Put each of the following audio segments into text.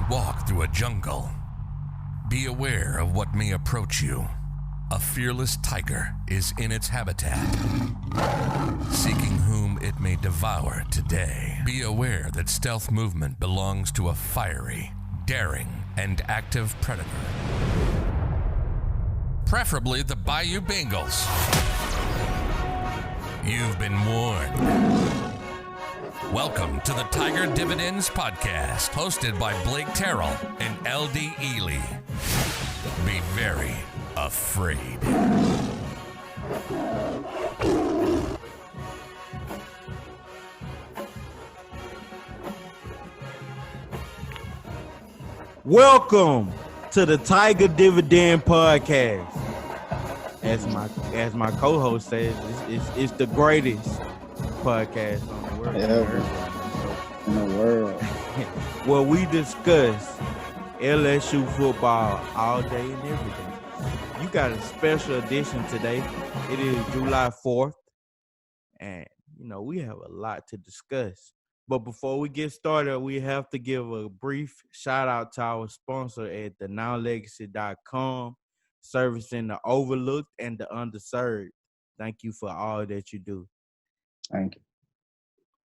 walk through a jungle, be aware of what may approach you. A fearless tiger is in its habitat, seeking whom it may devour today. Be aware that stealth movement belongs to a fiery, daring, and active predator. Preferably the Bayou Bengals. You've been warned. Welcome to the Tiger Dividends Podcast, hosted by Blake Terrell and LD Ely. Be very afraid. Welcome to the Tiger Dividend Podcast. As my co-host says, it's the greatest podcast on the world. In the world. Well, we discuss LSU football all day and every day. You got a special edition today. It is July 4th, and we have a lot to discuss. But before we get started, we have to give a brief shout out to our sponsor at thenowlegacy.com, servicing the overlooked and the underserved. Thank you for all that you do. Thank you.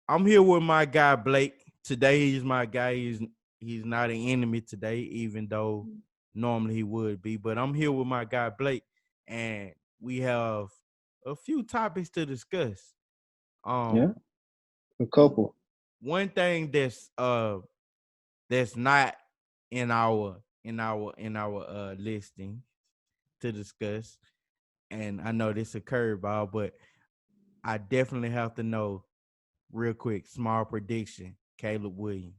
I'm here with my guy Blake. Today he's my guy. He's not an enemy today, even though normally he would be. But I'm here with my guy Blake, and we have a few topics to discuss. A couple. One thing that's not in our listing to discuss, and I know this is a curveball, but I definitely have to know real quick. Small prediction: Caleb Williams.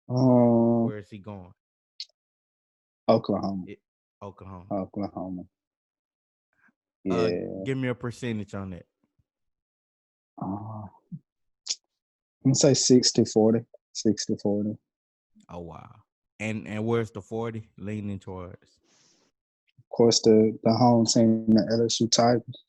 Where is he going? Oklahoma. Oklahoma. Yeah. Give me a percentage on that. I'm going to say 60-40. 60-40. Oh, wow. And where's the 40 leaning towards? Of course, the home team, the LSU Tigers.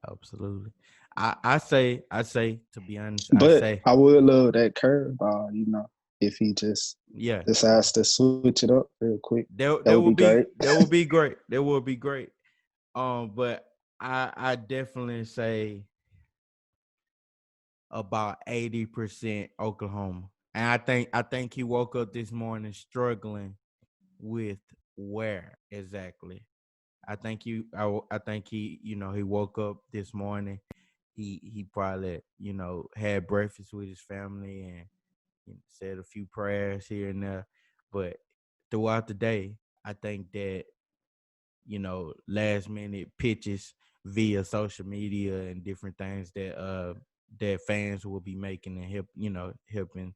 Absolutely. I say, to be honest, I would love that curveball, if he just decides to switch it up real quick. That would be great. That would be great. That would be great. But I definitely say about 80% Oklahoma. And I think he woke up this morning struggling with where exactly. I think he he woke up this morning. He probably, had breakfast with his family and said a few prayers here and there. But throughout the day, I think that, last minute pitches via social media and different things that fans will be making and helping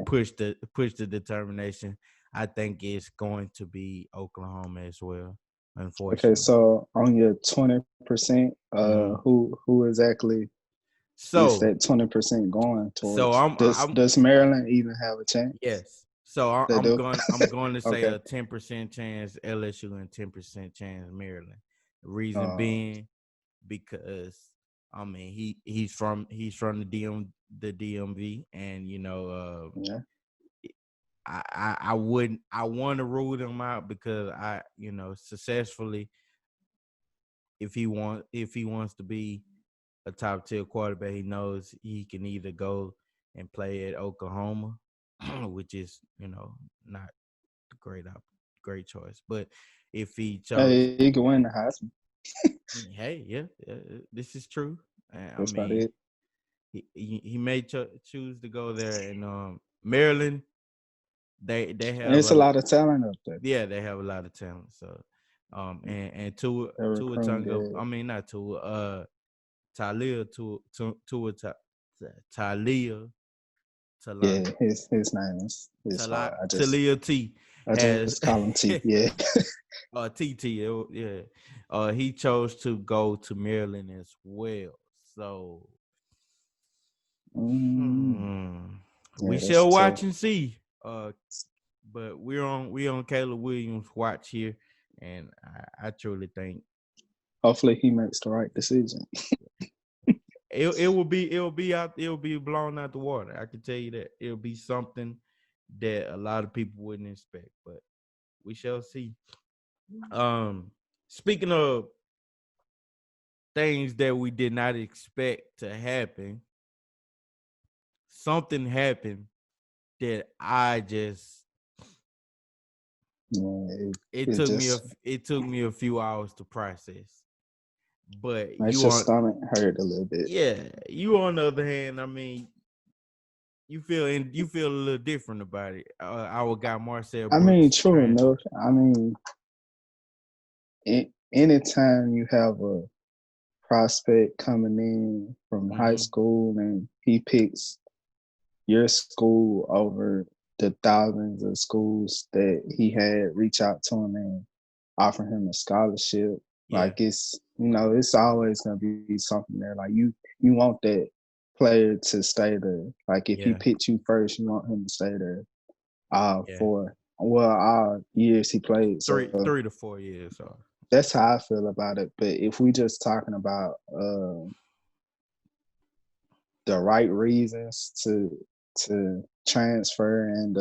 push the determination. I think it's going to be Oklahoma as well. Unfortunately. Okay, so on your 20%, who exactly is that 20% going towards? So does Maryland even have a chance? Yes. So I'm going to say Okay. a 10% chance LSU and 10% chance Maryland. The reason being because he's from the DMV, and I want to rule them out because successfully, if he wants to be a top tier quarterback, he knows he can either go and play at Oklahoma, which is not the great choice, but if he chose, he can win the Heisman. Hey, this is true. That's about it. He may choose to go there, and Maryland. They have. And it's a lot of talent up there. Yeah, they have a lot of talent. So, and Tua Tunga. I mean, not Tua. Talia. Yeah, his name is Talia T. I just call him T. Yeah. TT. Yeah. He chose to go to Maryland as well. So. We shall watch and see. But we're on Caleb Williams' watch here, and I truly think hopefully he makes the right decision. It'll be blown out the water. I can tell you that. It'll be something that a lot of people wouldn't expect, but we shall see. Speaking of things that we did not expect to happen, something happened that I just it took me a few hours to process. But makes your stomach hurt a little bit. Yeah, you on the other hand, I mean, you feel a little different about it. Our guy Marcel Brooks. I mean, true enough. I mean, anytime you have a prospect coming in from high school and he picks your school over the thousands of schools that he had reach out to him and offer him a scholarship. Yeah. Like it's it's always gonna be something there. Like you want that player to stay there. Like if he picked you first, you want him to stay there. For all years he played. So 3 to 4 years. So that's how I feel about it. But if we just talking about the right reasons to transfer and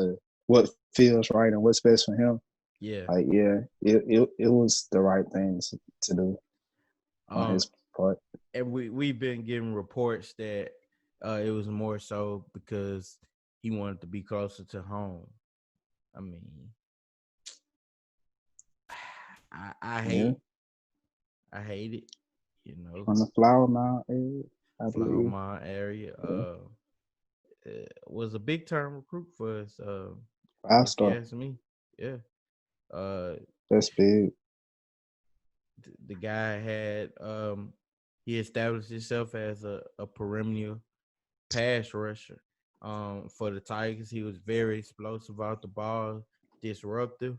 what feels right and what's best for him. Yeah. Like it was the right things to do on his part. And we've been getting reports that it was more so because he wanted to be closer to home. I mean, I hate it, On the Flower Mound area, Flower Mound area. Was a big time recruit for us. 5-star. If you ask me, yeah. That's big. The guy had he established himself as a perennial pass rusher. For the Tigers, he was very explosive out the ball, disruptive.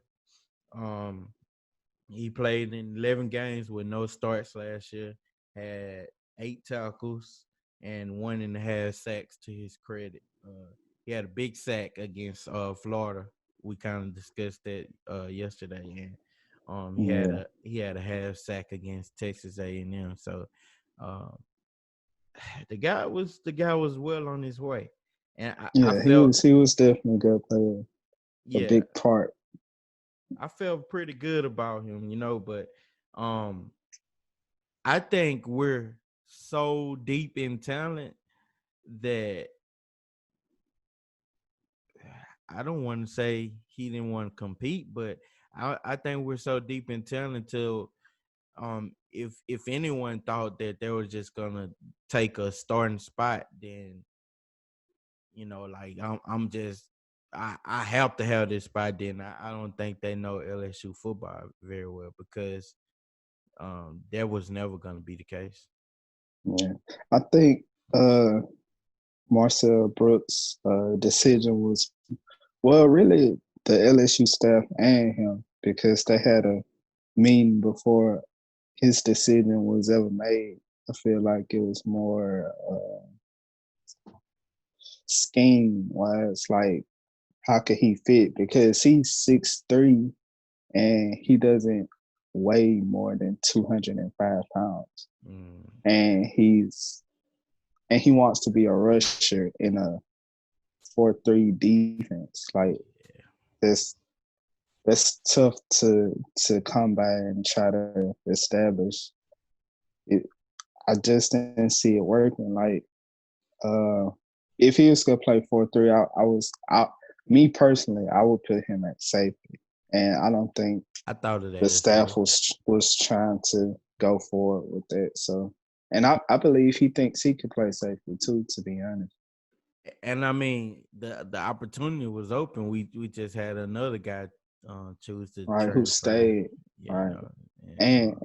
He played in 11 games with no starts last year, had 8 tackles and 1.5 sacks to his credit. He had a big sack against Florida. We kind of discussed that yesterday, and he had a half sack against Texas A&M. So the guy was well on his way, and he was definitely a good player. A big part. I felt pretty good about him, but I think we're so deep in talent that I don't want to say he didn't want to compete, but I think we're so deep in talent till if anyone thought that they were just gonna take a starting spot, then like I'm just I have to have this spot. Then I don't think they know LSU football very well because that was never gonna be the case. Yeah, I think Marcel Brooks' decision was really the LSU staff and him, because they had a meeting before his decision was ever made. I feel like it was more scheme wise, like how could he fit? Because he's 6'3" and he doesn't weigh more than 205 pounds. And he wants to be a rusher in a 4-3 defense. Like that's tough to come by and try to establish. I just didn't see it working. Like if he was gonna play 4-3, me personally, I would put him at safety. And I don't think I thought of that the staff was trying to go forward with that. So, and I believe he thinks he could play safety too, to be honest. And I mean, the opportunity was open. We just had another guy choose to who stayed, right? And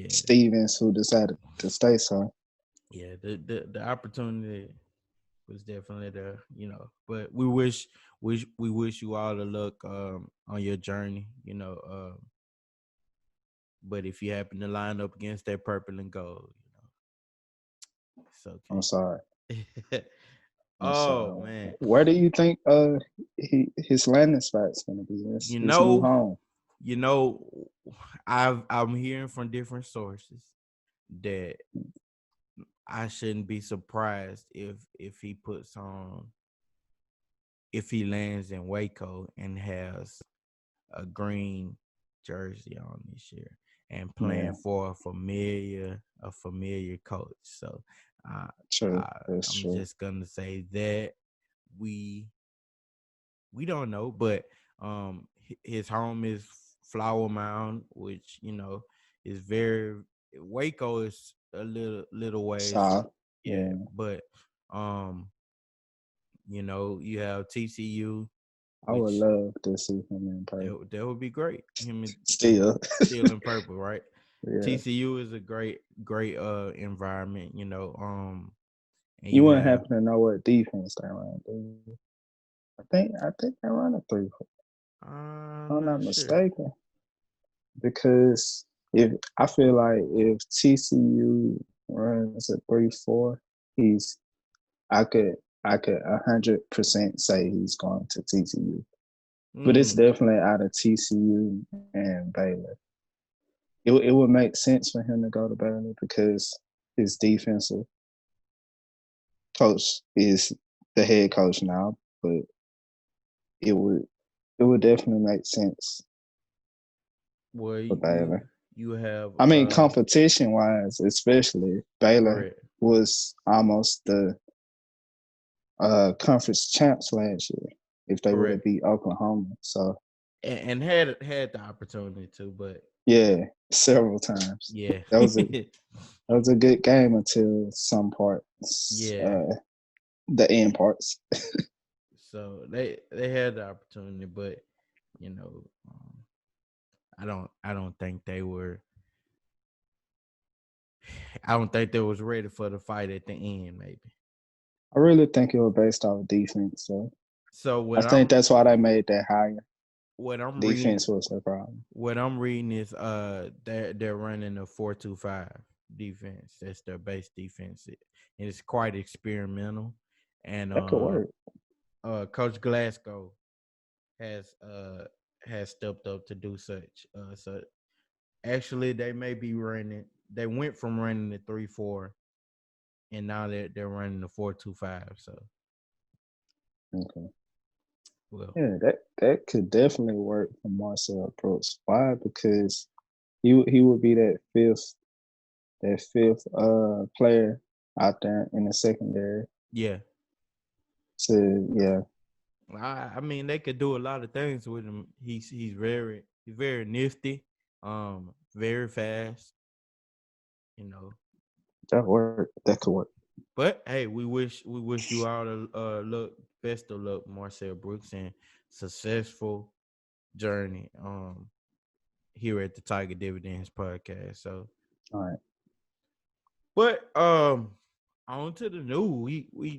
Stevens, who decided to stay. So yeah, the opportunity was definitely there, But we wish you all the luck on your journey, But if you happen to line up against that purple and gold, it's okay. I'm sorry. Man, where do you think his landing spot's gonna be? His new home. I'm hearing from different sources that I shouldn't be surprised if he puts on if he lands in Waco and has a green jersey on this year and playing Yeah, for a familiar coach. So uh, true. That's I'm true. just gonna say that we don't know, but his home is Flower Mound, which is very Waco is a little ways from, South. yeah, Yeah, but um you have TCU, I would which love to see him in person. that would be great. Him and Still, still in purple, right? yeah. TCU is a great environment, and You you wouldn't have happen to know what defense they run, do you? I think they run a 3. If I'm I'm not not sure. mistaken. Because if I feel like if TCU runs a 3-4, he's I could 100% say he's going to TCU. But it's Mm, definitely out of TCU and Baylor. It would make sense for him to go to Baylor because his defensive coach is the head coach now, but it would it would definitely make sense well, for Baylor. you have I mean, competition wise, especially Baylor correct, was almost the conference champs last year if they would have correct, beat Oklahoma. So and had the opportunity to, but yeah, several times. yeah, That was a that was a good game until some parts, yeah. the end parts. So they had the opportunity, but you know, I don't think they were. I don't think they was ready for the fight at the end. Maybe. I really think it was based off defense. So So I think that's why they made that higher. what I'm reading Defense was the problem. what I'm reading is they're running a 4-2-5 defense. That's their base defense, and it's quite experimental. And That could work. Coach Glasgow has uh has stepped up to do such. So actually, they may be running. They went from running the 3-4, and now they're running the 4-2-5. So Okay. well, Yeah, that could definitely work for Marcel Brooks. Why? Because he would be that fifth player out there in the secondary. yeah. So yeah, I mean, they could do a lot of things with him. He's very nifty, very fast, you know. that work. That could work. But hey, we wish you all the best of luck, Marcel Brooks, and successful journey here at the Tiger Dividends podcast. So, All right. but on to the new.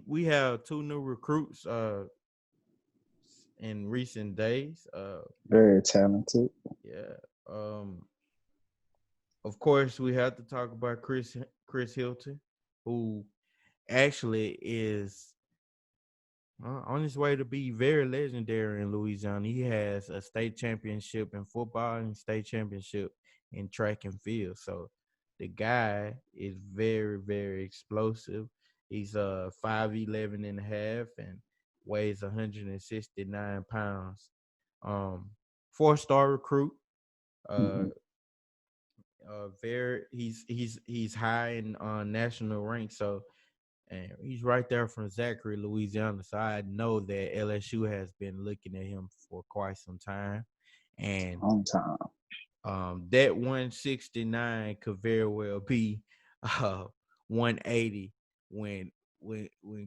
We have 2 new recruits in recent days. Very talented. Yeah. Um Of course, we have to talk about Chris Hilton, who actually is on his way to be very legendary in Louisiana. He has a state championship in football and state championship in track and field. So the guy is very, very explosive. He's 5'11" and a half and weighs 169 pounds. 4-star recruit. Uh, Mm-hmm. very he's high in national rank, so and he's right there from Zachary, Louisiana. So I know that LSU has been looking at him for quite some time, and On time. that 169 could very well be 180 when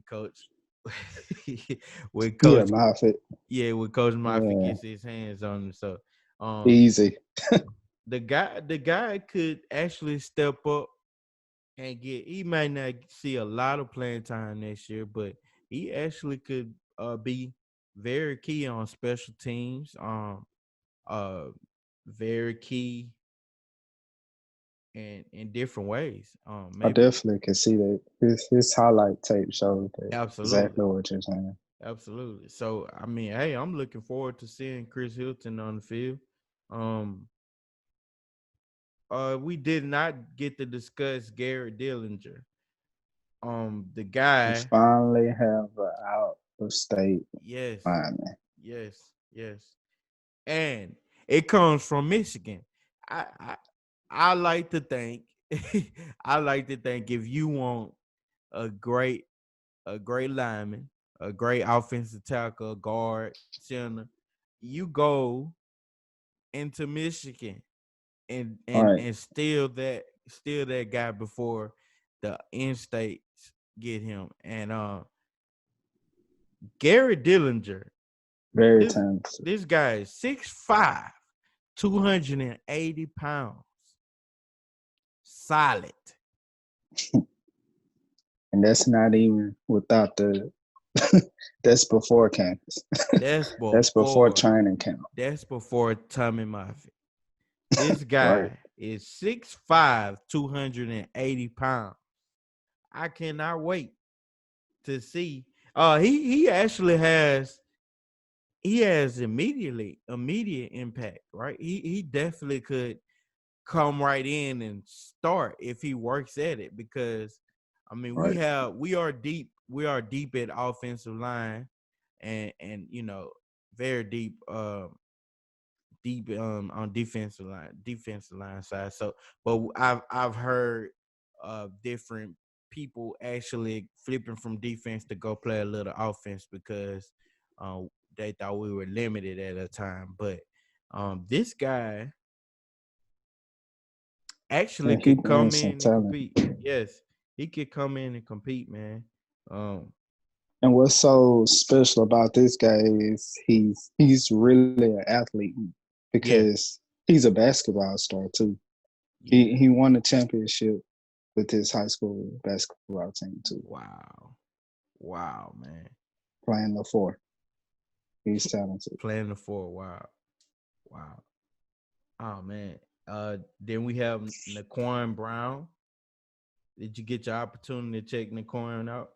coach when Yeah, coach Moffitt. when Coach Moffitt Yeah, gets his hands on him. So easy. the guy could actually step up and he might not see a lot of playing time next year, but he actually could be very key on special teams. Uh, very key in different ways. I Maybe definitely can see that. His highlight tape shows that absolutely, exactly what you're saying. absolutely. So I mean, hey, I'm looking forward to seeing Chris Hilton on the field. Um, we did not get to discuss Garrett Dillinger. The We guy finally have an out. of state Yes, lineman. yes, and it comes from Michigan. I I, I like to think, I like to think if you want a great lineman, a great offensive tackle, guard, center, you go into Michigan and All and right, and steal that guy before the in-states get him. And Gary Dillinger, very this talented. this guy is 6'5", 280 pounds, solid. And that's not even without the that's before campus. That's That's before before training camp. Tommy Moffitt. This Right. guy is 6'5", 280 pounds. I cannot wait to see. He actually has immediate impact, right? He definitely could come right in and start if he works at it, because I mean Right. we are deep at offensive line, and very deep on defensive line side. So, but I've heard different people actually flipping from defense to go play a little offense because uh, they thought we were limited at a time. But this guy actually And he could come brings some in and talent. compete. Yes, he could come in and compete, man. Um, And what's so special about this guy is he's really an athlete yeah, because he's a basketball star too. yeah. He won a championship with his high school basketball team too, Wow, wow, man. playing the four. He's talented. Playing the four. Wow, wow. Oh man. Then we have Naquan Brown. Did you get your opportunity to check Naquan out?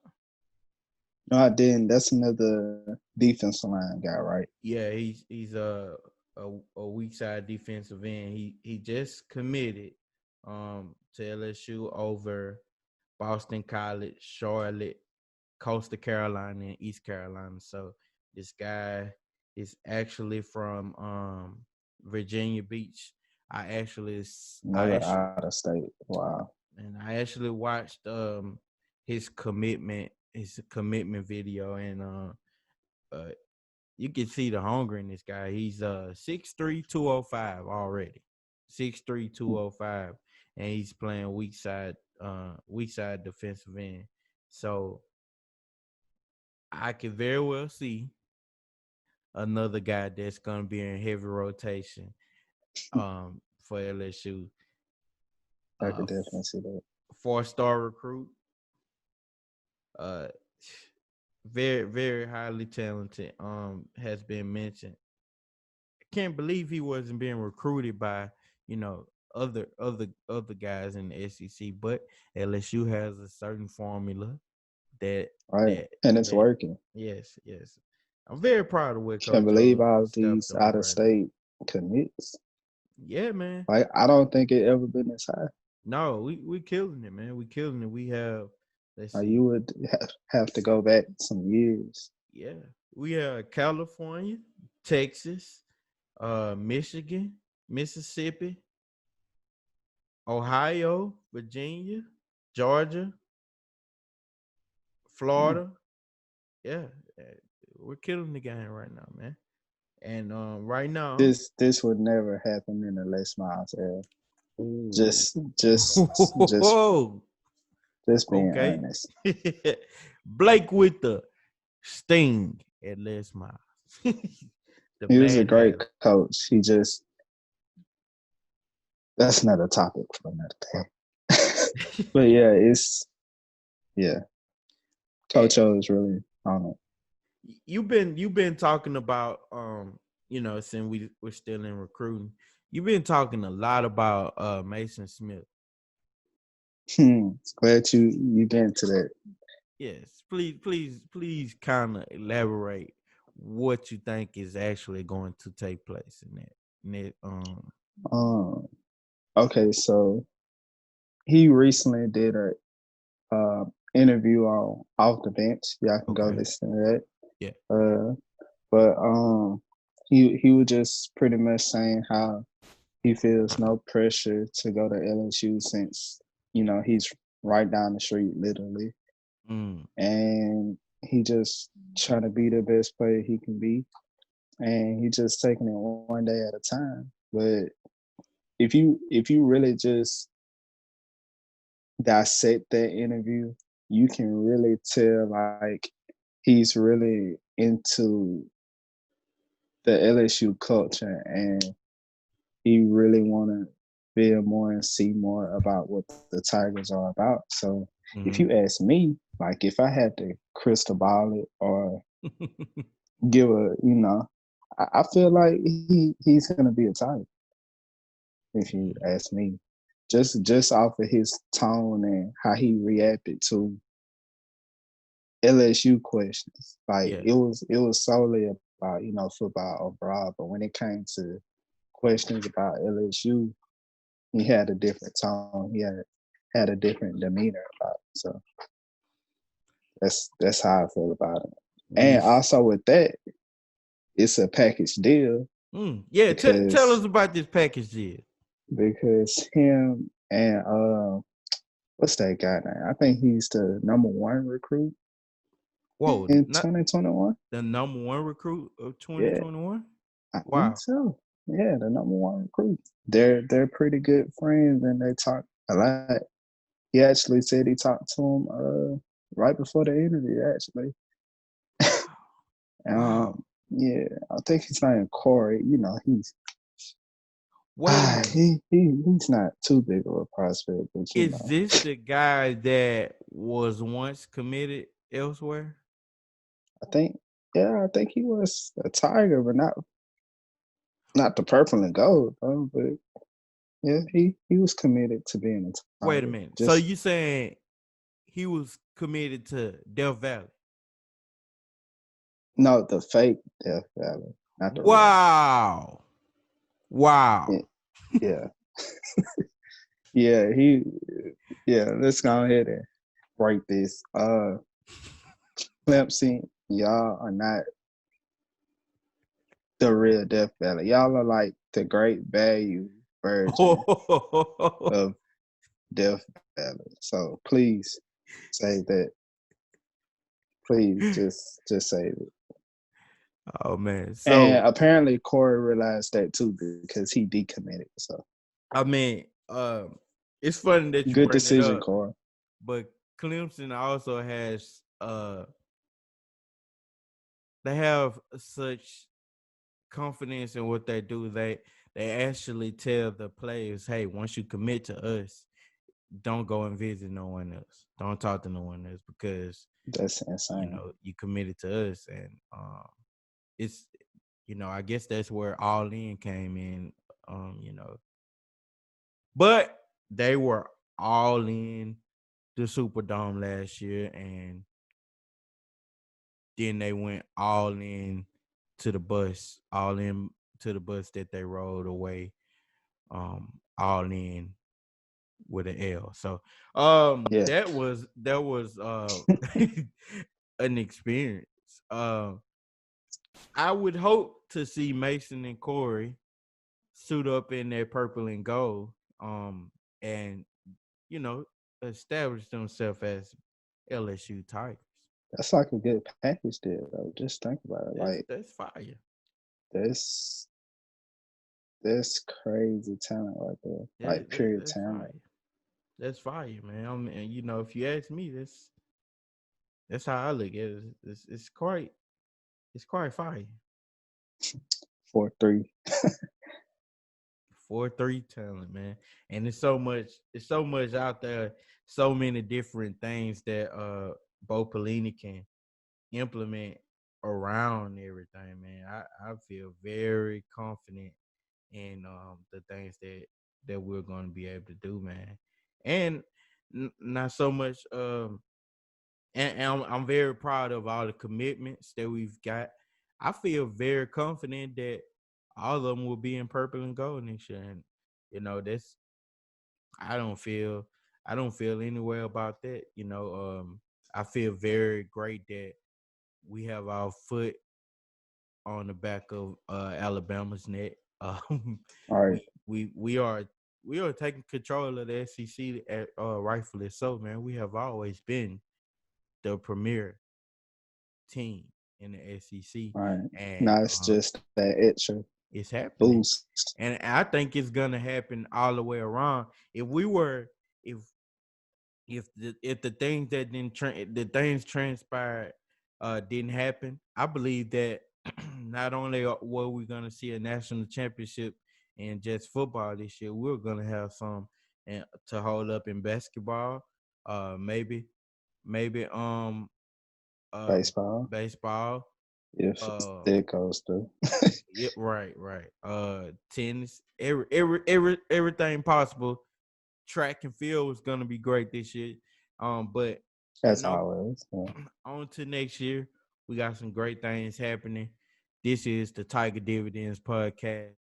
No, I didn't. That's another defensive line guy, right? Yeah, he's a weak side defensive end. He just committed to LSU over Boston College, Charlotte, Coastal Carolina, and East Carolina. So this guy is actually from Virginia Beach. I Another actually out of state. Wow. and I actually watched his commitment video, and uh you can see the hunger in this guy. He's 6'3", 205 already. 6'3", 205, and he's playing weak side defensive end. So I can very well see another guy that's gonna be in heavy rotation for LSU. I could Uh definitely see that. 4-star recruit. Uh very highly talented. Has been mentioned. I can't believe he wasn't being recruited by, other guys in the SEC, but LSU has a certain formula that Right. that And it's that working. yes. I'm very proud of where Can't Coach believe O all of stepped these on out of right now. state commits. Yeah, man. Like I don't think it ever been this high. No, we killing it, man. We killing it. We have, let's Like see. you would have to go back some years. Yeah. We have California, Texas, Michigan, Mississippi, Ohio, Virginia, Georgia, Hmm. Florida. Yeah. We're killing the game right now, man. And right now, This would never happen in the Les Miles era. ooh. Just just just just being Okay. honest. Blake with the sting at Les Miles. The He was a Mad great Hatter. coach. He just that's another topic for another day. But yeah, it's yeah. Eh, Coach O is really on it. you've been talking about since we're still in recruiting, you've been talking a lot about Mason Smith. Glad you been to that. Yes, please kind of elaborate what you think is actually going to take place in that. Um, okay, so he recently did a interview on Off the Bench. Y'all can go Okay. listen to that. Yeah. But he was just pretty much saying how he feels no pressure to go to LSU since he's right down the street, literally, Mm. and he just trying to be the best player he can be, and he just taking it one day at a time. But if you really just dissect that interview, you can really tell like he's really into the LSU culture and he really want to feel more and see more about what the Tigers are about. So if Mm-hmm. you ask me, like if I had to crystal ball it or give I feel like he's gonna be a Tiger if you ask me. Just off of his tone and how he reacted to LSU questions. Like Yeah. it was solely about, football overall. But when it came to questions about LSU, he had a different tone. He had a different demeanor about it. So that's how I feel about it. And Which, also with that, it's a package deal yeah, tell because us about this package deal. because him and what's that guy name? I think he's the number one recruit Whoa, in not 2021. the number one recruit of Yeah, 2021? I think Wow. so. Yeah, the number one recruit. They're pretty good friends and they talk a lot. He actually said he talked to him right before the interview, actually. Wow. Yeah, I think his name Corey. He's Wait a minute. he's not too big of a prospect, but Is this the guy that was once committed elsewhere? I think he was a Tiger, but not the purple and gold, though. But yeah, he was committed to being a Wait a Tiger. minute. So Just you saying he was committed to Death Valley? no, the fake Death Valley, not the real. Wow. Wow. Yeah, yeah, yeah. Yeah. Let's go ahead and break this. Clemson, y'all are not the real Death Valley. Y'all are like the great value version of Death Valley. So please say that. Please just save it. Oh man. And So apparently Corey realized that too because he decommitted. So I mean, it's funny that you good bring it decision, up, Corey. but Clemson also has they have such confidence in what they do. They actually tell the players, hey, once you commit to us, don't go and visit no one else. Don't talk to no one else because That's insane. you committed to us. And it's I guess that's where All In came in. You know, but they were all in the Superdome last year, and then they went all in to the bus, all in to the bus that they rode away, all in with an L. So Yeah, that was an experience. I would hope to see Mason and Corey suit up in their purple and gold, and you know, establish themselves as LSU Tigers. that's like a good package deal though. Just think about it. Like That's fire. this this crazy talent right there. Like pure That's talent. fire. That's fire, man. And if you ask me, that's how I look at it. It's quite fire. 4-3. 4-3 talent, man. And it's so much out there, so many different things that Bo Pelini can implement around everything, man. I feel very confident in the things that we're going to be able to do, man. And not so much and I'm very proud of all the commitments that we've got. I feel very confident that all of them will be in purple and gold next year. And that's I don't feel I don't feel anywhere about that. I feel very great that we have our foot on the back of Alabama's neck. All right. We are taking control of the SEC, rightfully so, man. We have always been the premier team in the SEC, All right. and Now it's just that extra it's happening. boost. And I think it's gonna happen all the way around. If we were, if the things that the things transpired didn't happen, I believe that not only were we gonna see a national championship in just football this year, we're gonna have some and to hold up in basketball, maybe uh Baseball. baseball, If uh it goes through. yeah, right. Tennis, everything possible. Track and field was gonna be great this year. But As no, always. Yeah. on to next year. We got some great things happening. This is the Tiger Dividends podcast.